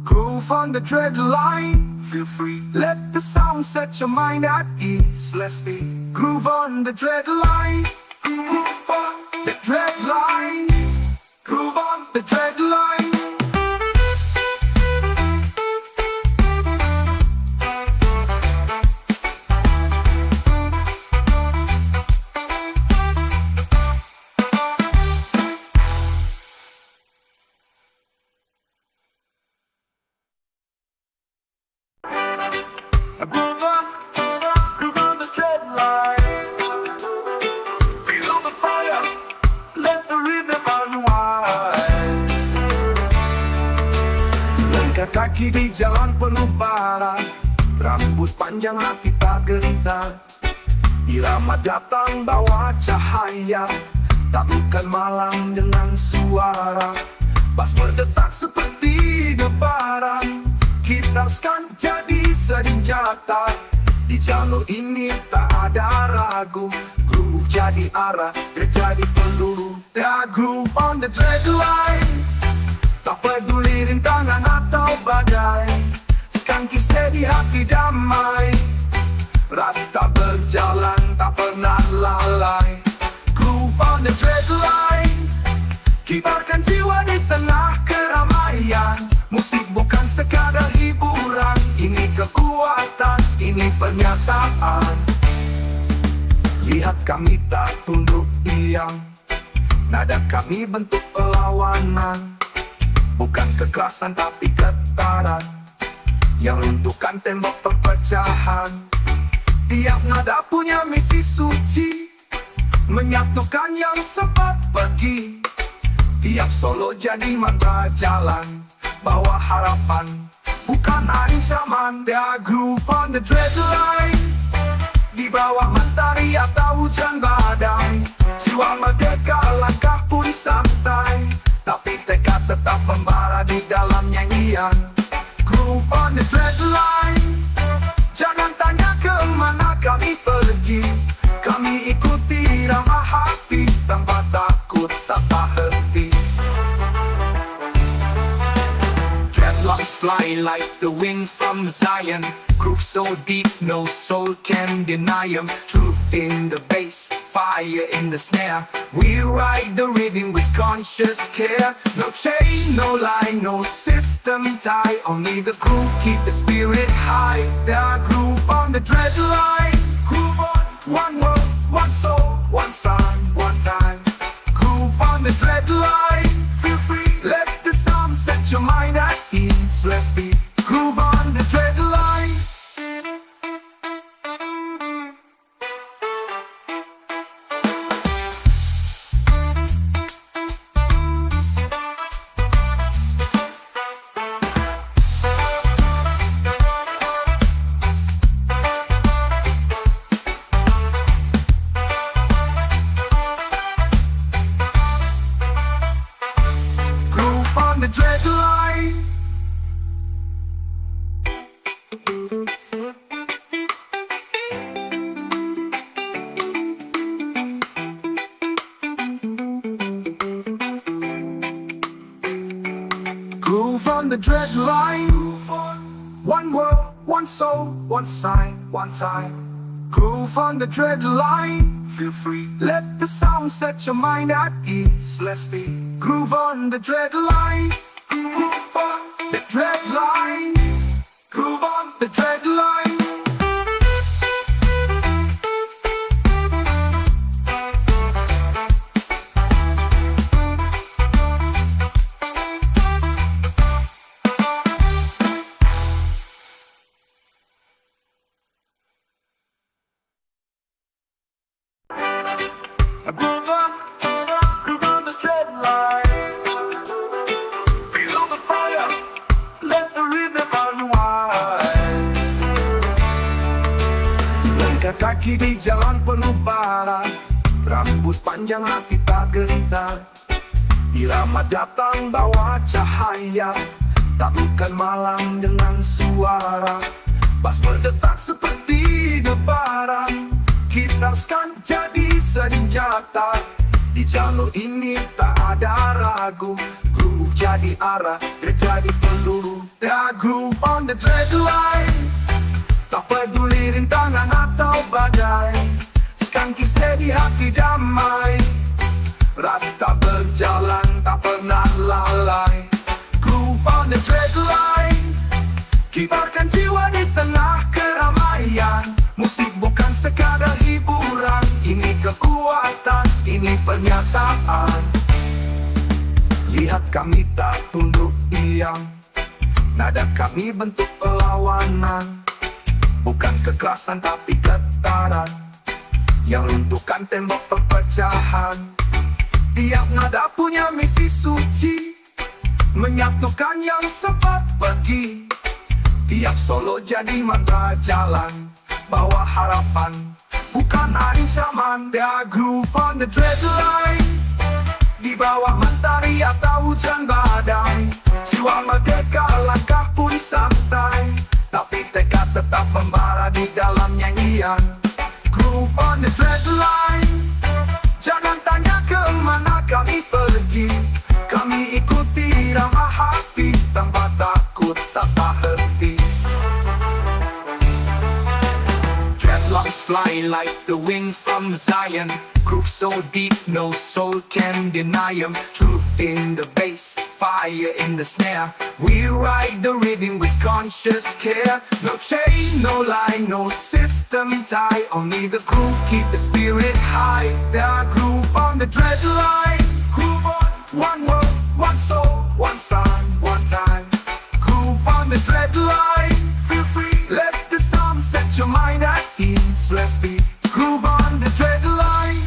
Groove on the dread line. Feel free, let the sound set your mind at ease. Let's be groove on the dread line. Groove on the dread line. Groove on the dread line. Groove on the dread line. Feel the fire, let the rhythm unwind. Langkah kaki di jalan penuh bara, rambut panjang hati tak gentar. Irama datang bawa cahaya, taklukkan malam dengan suara. Bas berdetak seperti debaran, gitarkan jadi senjata. Di jalur ini tak ada ragu, groove jadi arah, terjadi peluru. The groove on the dread line, tak peduli rintangan atau badai. Skanky steady hati damai, rasta berjalan tak pernah lalai. Groove on the dread line, kibarkan jiwa di tengah keramaian. Musik bukan sekadar hiburan, ini kekuatan, ini pernyataan. Lihat kami tak tunduk diam, nada kami bentuk perlawanan. Bukan kekerasan tapi getaran, yang runtuhkan tembok perpecahan. Tiap nada punya misi suci, menyatukan yang sempat pergi. Tiap solo jadi mantra jalan, bawa harapan, bukan ancaman. The groove on the dread line, di bawah mentari atau hujan badai. Jiwa merdeka, langkah pun santai, tapi tekad tetap membara di dalam nyanyian. Groove on the dread line, jangan tanya kemana kami pergi, kami ikuti irama hati tanpa takut, tanpa henti. Dreadlocks fly like the wind from Zion, groove so deep no soul can deny 'em. Truth in the bass, fire in the snare, we ride the rhythm with conscious care. No chain, no line, no system tie, only the groove keep the spirit high. The groove on the dread line, groove on, one world, one soul, one sun, one time. Groove on the dread line, feel free, let the sound set your mind at ease. Let's be groove on the dread line. the dread line. Groove on the dread line. One world, one soul, one sign, one time. Groove on the dread line. Feel free, let the sound set your mind at ease. Let's be groove on the dread line. Groove on the dread line. Groove on the dread line. Groove on the dread line. Feel the fire, let the rhythm unwind. Langkah kaki di jalan penuh bara, rambut panjang hati tak gentar. Irama datang bawa cahaya, taklukkan malam dengan suara. Bas berdetak seperti debaran, gitarkan jadi senjata. Di jalur ini tak ada ragu, groove jadi arah, terjadi peluru. The groove on the dread line. Tak peduli rintangan atau badai, skanky steady hati damai. Rasta berjalan tak pernah lalai. Groove on the dread line. Kibarkan jiwa di tengah keramaian. Musik bukan sekadar hiburan, ini kekuatan, ini pernyataan. Lihat kami tak tunduk diam, nada kami bentuk perlawanan. Bukan kekerasan tapi getaran, yang runtuhkan tembok perpecahan. Tiap nada punya misi suci, menyatukan yang sempat pergi. Tiap solo jadi mantra jalan, bawa harapan, bukan ancaman. The groove on the dread line. Di bawah mentari atau hujan badai, jiwa merdeka langkah pun santai, tapi tekad tetap membara di dalam nyanyian. Groove on the dread line. Jangan tanya kemana kami pergi, kami ikuti irama hati, tanpa takut tak henti. Dreadlocks fly like the wind from Zion, groove so deep no soul can deny 'em. Truth in the bass, fire in the snare, we ride the rhythm with conscious care. No chain, no line, no system tie, only the groove keep the spirit high. The groove on the dread line. Groove on, one world, one soul, one sign, one time. Groove on the dread line. Feel free, let the sound set your mind at ease. Let's be groove on the dread line.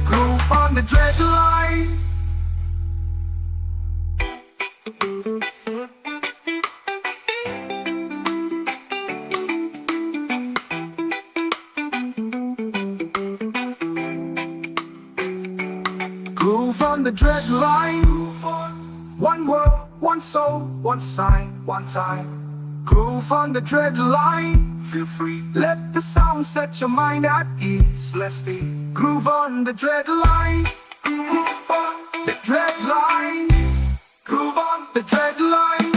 Groove on the dread line. Groove on the dread line. One world, one soul, one sign, one time. Groove on the dread line. Feel free, let the sound set your mind at ease. Let's be groove on the dread line. Groove on the dread line. Groove on the dread line.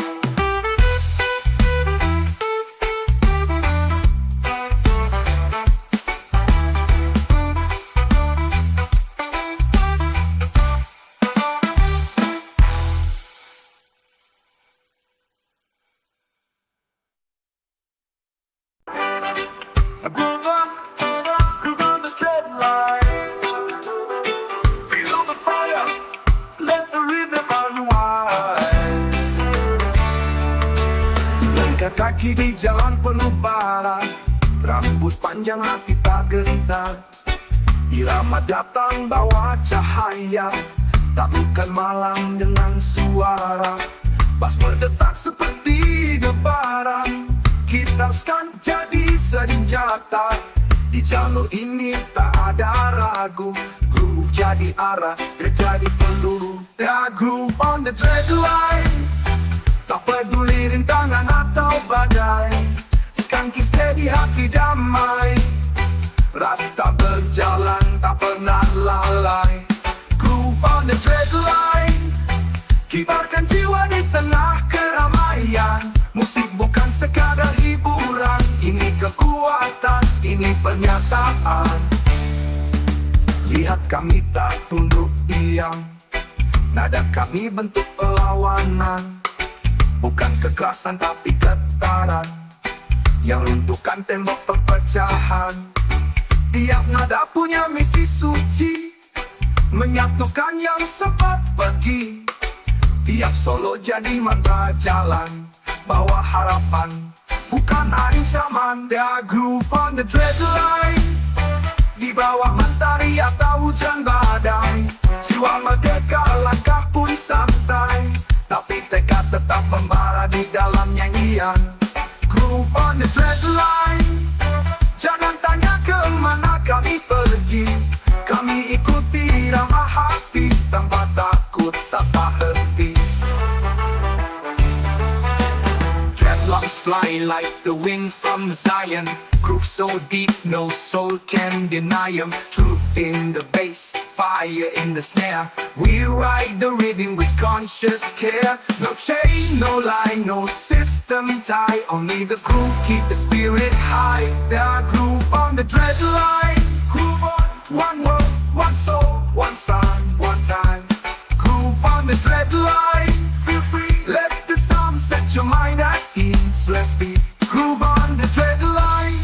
Groove on the dread line. Feel the fire, let the rhythm unwind. Langkah kaki di jalan penuh bara, Rambut panjang hati tak gentar, irama datang bawa cahaya, taklukkan malam dengan suara, bas berdetak seperti debaran. Gitarkan jadi senjata, di jalur ini tak ada ragu. Groove jadi arah, terjadi peluru. The groove on the dread line, tak peduli rintangan atau badai. Skanky steady hati damai, rasta berjalan tak pernah lalai. Groove on the dread line, kibarkan jiwa di tengah keramaian. Musik bukan sekadar hiburan, ini kekuatan, ini pernyataan. Lihat kami tak tunduk diam, nada kami bentuk perlawanan. Bukan kekerasan tapi getaran, yang runtuhkan tembok perpecahan. Tiap nada punya misi suci, menyatukan yang sempat pergi. Tiap solo jadi mantra jalan, bawa harapan, bukan ancaman. The groove on the dread line, di bawah mentari atau hujan badai. Jiwa merdeka, langkah pun santai, tapi tekad tetap membara di dalam nyanyian. Groove on the dread line, jangan tanya kemana kami pergi. Kami ikuti irama hati, tanpa takut, tanpa henti. Dreadlocks fly like the wind from Zion. Groove so deep, no soul can deny 'em. Truth in the bass, fire in the snare. We ride the rhythm with conscious care. No chain, no line, no system tie. Only the groove keep the spirit high. The groove on the dread line. Groove on, one world, one soul, one sun, one time. Groove on the dread line. Feel free, let the sound set your mind at ease. Let's be groove on the dread line.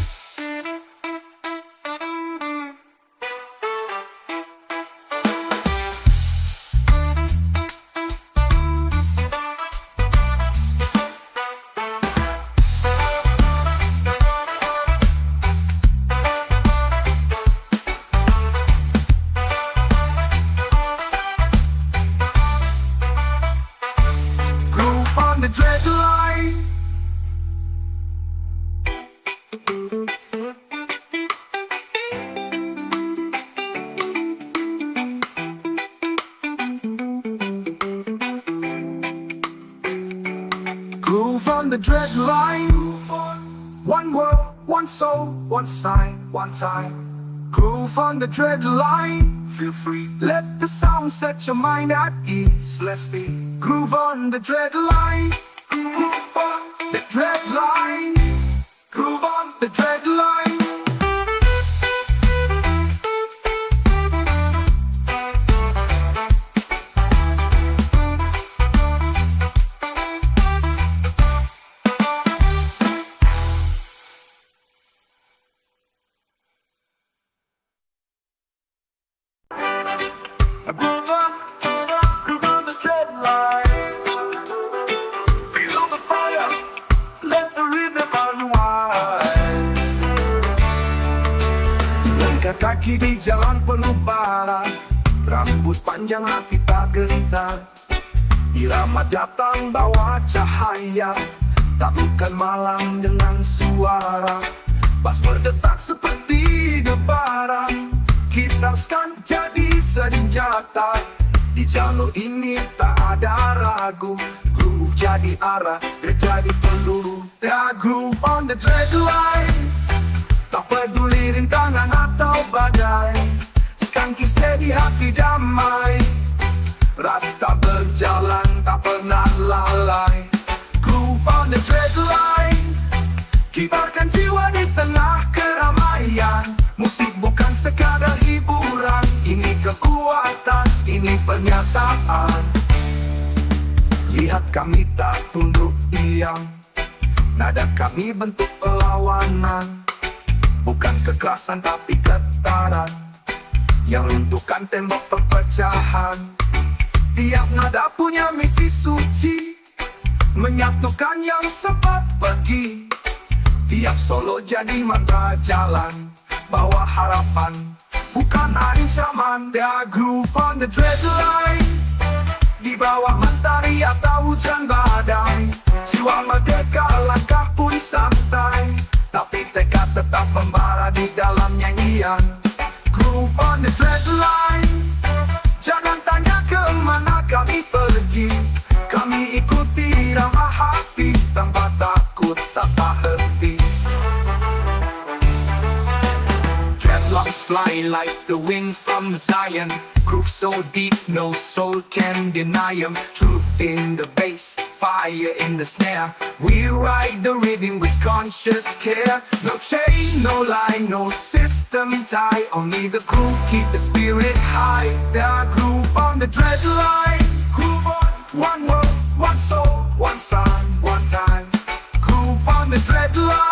The dread line. Groove on the dread line. One world, one soul, one sign, one time. Groove on the dread line. Feel free, let the sound set your mind at ease. Let's be groove on the dread line. Groove on the dread line. Groove on the dread line. Groove on the dread line. Feel the fire, let the rhythm unwind. Langkah kaki di jalan penuh bara, rambut panjang hati tak gentar. Irama datang bawa cahaya, taklukkan malam dengan suara. Bas berdetak seperti debaran, gitarkan jadi senjata. Di jalur ini tak ada ragu. Groove jadi arah, terjadi peluru. The groove on the dread line, tak peduli rintangan atau badai. Skanky steady hati damai, rasta berjalan tak pernah lalai. Groove on the dread line, kibarkan jiwa di tengah keramaian. Musik bukan sekadar hiburan, ini kekuatan, ini pernyataan. Lihat kami tak tunduk diam, nada kami bentuk perlawanan. Bukan kekerasan tapi getaran, yang runtuhkan tembok perpecahan. Tiap nada punya misi suci, menyatukan yang sempat pergi. Tiap solo jadi mata jalan, bawa harapan, bukan ancaman. The groove on the dreadline, di bawah mentari atau hujan badai. Jiwa merdeka, langkah pun santai, tapi tekad tetap membara di dalam nyanyian. Groove on the dreadline, jangan tanya kemana kami pergi, kami ikuti irama hati tanpa takut, tanpa henti. Dreadlocks fly like the wind from Zion, groove so deep no soul can deny 'em. Truth in the bass, fire in the snare, we ride the rhythm with conscious care. No chain, no line, no system tie, only the groove keep the spirit high. The groove on the dreadline, groove on, one word, one soul, one sound, one time. Groove on the dreadline.